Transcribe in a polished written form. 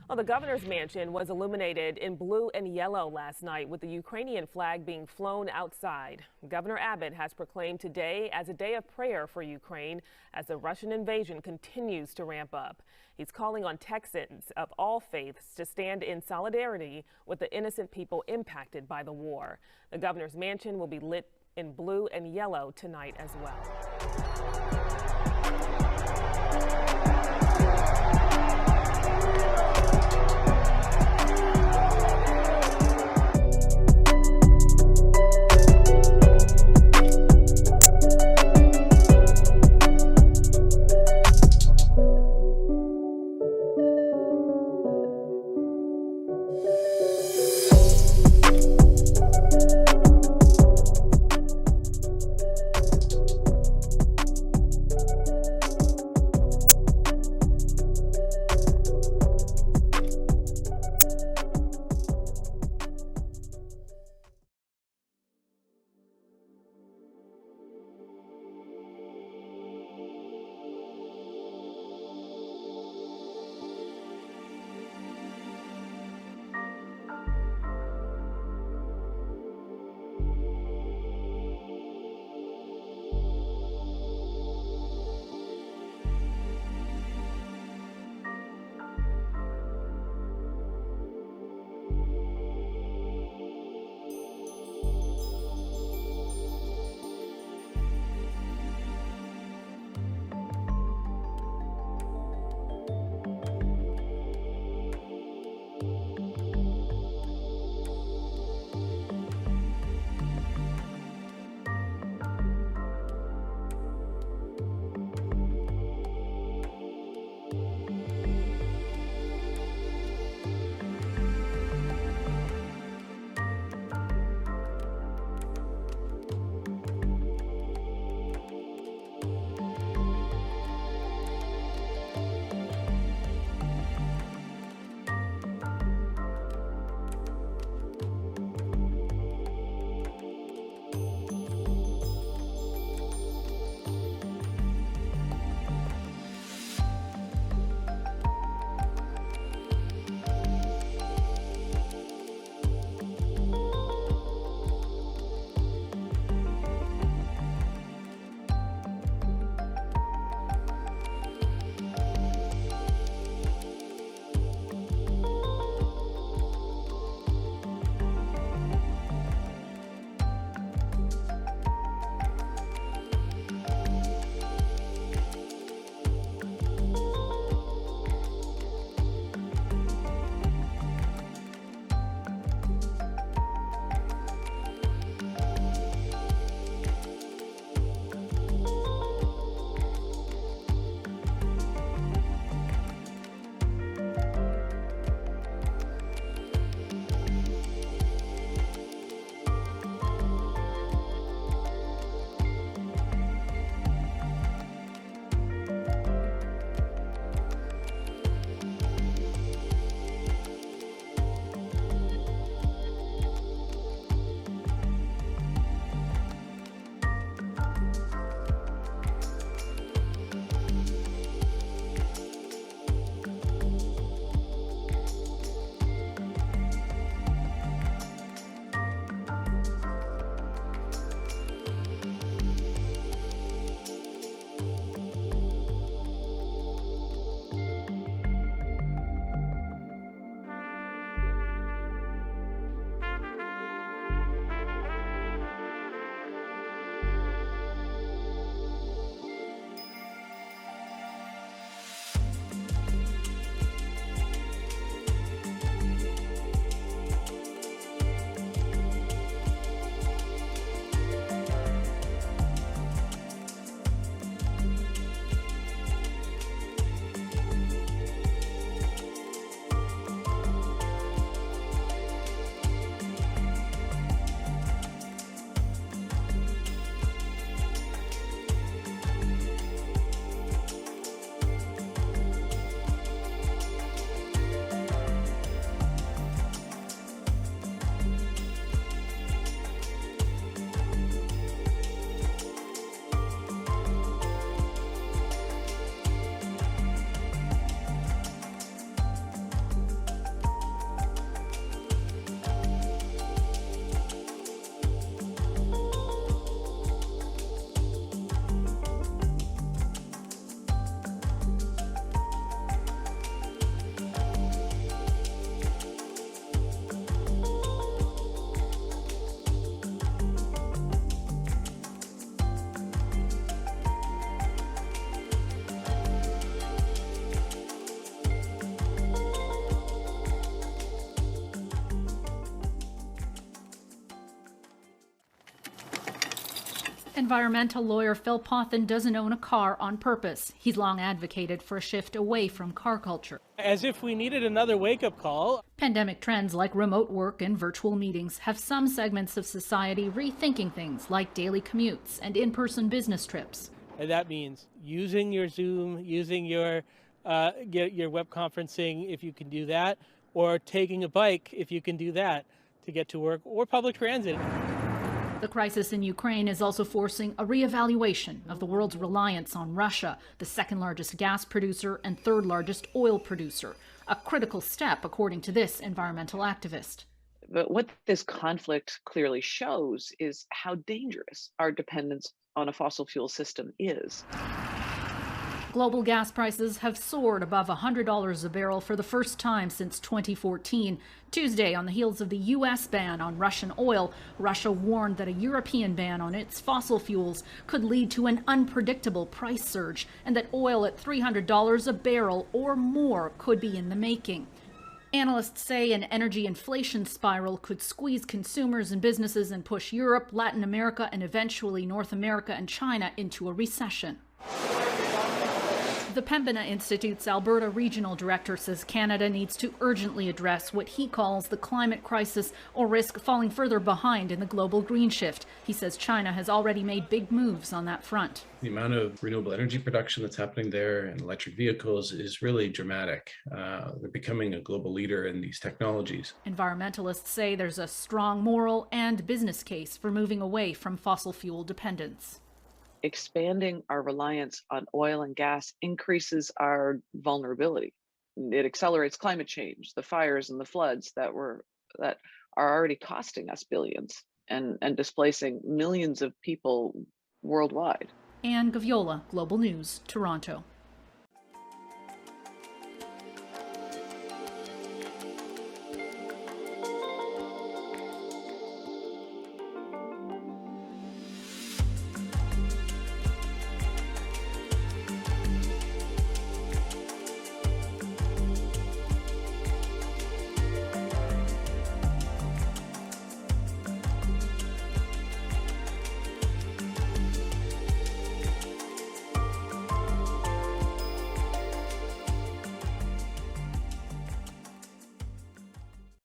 Well, the governor's mansion was illuminated in blue and yellow last night with the Ukrainian flag being flown outside. Governor Abbott has proclaimed today as a day of prayer for Ukraine as the Russian invasion continues to ramp up. He's calling on Texans of all faiths to stand in solidarity with the innocent people impacted by the war. The governor's mansion will be lit in blue and yellow tonight as well. Environmental lawyer Phil Pothin doesn't own a car on purpose. He's long advocated for a shift away from car culture. As if we needed another wake-up call. Pandemic trends like remote work and virtual meetings have some segments of society rethinking things like daily commutes and in-person business trips. And that means using your Zoom, using your web conferencing if you can do that, or taking a bike if you can do that to get to work, or public transit. The crisis in Ukraine is also forcing a reevaluation of the world's reliance on Russia, the second largest gas producer and third largest oil producer. A critical step, according to this environmental activist. But what this conflict clearly shows is how dangerous our dependence on a fossil fuel system is. Global gas prices have soared above $100 a barrel for the first time since 2014. Tuesday, on the heels of the U.S. ban on Russian oil, Russia warned that a European ban on its fossil fuels could lead to an unpredictable price surge, and that oil at $300 a barrel or more could be in the making. Analysts say an energy inflation spiral could squeeze consumers and businesses and push Europe, Latin America, and eventually North America and China into a recession. The Pembina Institute's Alberta Regional Director says Canada needs to urgently address what he calls the climate crisis or risk falling further behind in the global green shift. He says China has already made big moves on that front. The amount of renewable energy production that's happening there and electric vehicles is really dramatic. They're becoming a global leader in these technologies. Environmentalists say there's a strong moral and business case for moving away from fossil fuel dependence. Expanding our reliance on oil and gas increases our vulnerability. It accelerates climate change, the fires and the floods that are already costing us billions and displacing millions of people worldwide. Anne Gaviola, Global News, Toronto.